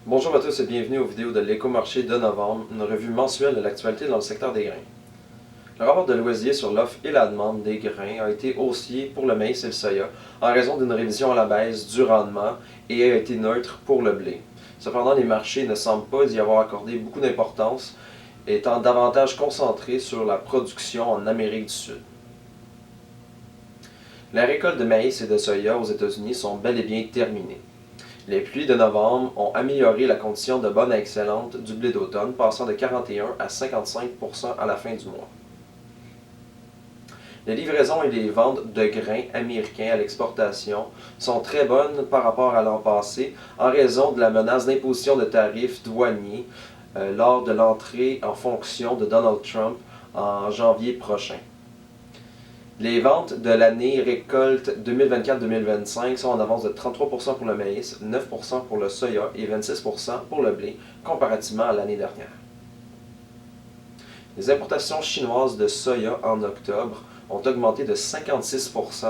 Bonjour à tous et bienvenue aux vidéos de l'Écomarché de novembre, une revue mensuelle de l'actualité dans le secteur des grains. Le rapport de Loisier sur l'offre et la demande des grains a été haussier pour le maïs et le soya en raison d'une révision à la baisse du rendement et a été neutre pour le blé. Cependant, les marchés ne semblent pas y avoir accordé beaucoup d'importance, étant davantage concentrés sur la production en Amérique du Sud. Les récoltes de maïs et de soya aux États-Unis sont bel et bien terminées. Les pluies de novembre ont amélioré la condition de bonne à excellente du blé d'automne, passant de 41 à 55% à la fin du mois. Les livraisons et les ventes de grains américains à l'exportation sont très bonnes par rapport à l'an passé en raison de la menace d'imposition de tarifs douaniers lors de l'entrée en fonction de Donald Trump en janvier prochain. Les ventes de l'année récolte 2024-2025 sont en avance de 33% pour le maïs, 9% pour le soya et 26% pour le blé, comparativement à l'année dernière. Les importations chinoises de soya en octobre ont augmenté de 56%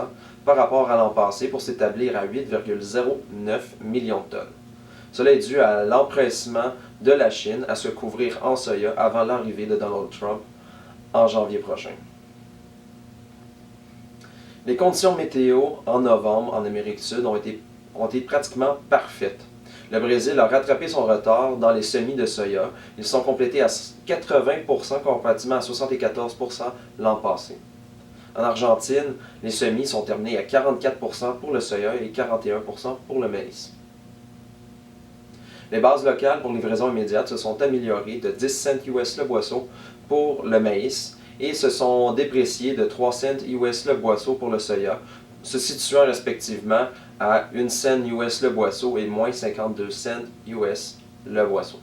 par rapport à l'an passé pour s'établir à 8,09 millions de tonnes. Cela est dû à l'empressement de la Chine à se couvrir en soya avant l'arrivée de Donald Trump en janvier prochain. Les conditions météo en novembre en Amérique du Sud ont été pratiquement parfaites. Le Brésil a rattrapé son retard dans les semis de soya. Ils sont complétés à 80% comparativement à 74% l'an passé. En Argentine, les semis sont terminés à 44% pour le soya et 41% pour le maïs. Les bases locales pour livraison immédiate se sont améliorées de 10 cents US le boisseau pour le maïs et se sont dépréciées de 3 cents US le boisseau pour le soya, se situant respectivement à 1 cent US le boisseau et moins 52 cents US le boisseau.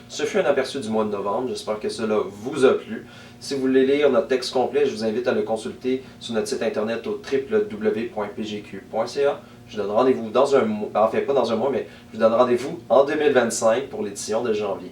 Ce fut un aperçu du mois de novembre, j'espère que cela vous a plu. Si vous voulez lire notre texte complet, je vous invite à le consulter sur notre site internet au www.pgq.ca. Je vous donne rendez-vous dans un mois, enfin pas dans un mois, mais je vous donne rendez-vous en 2025 pour l'édition de janvier.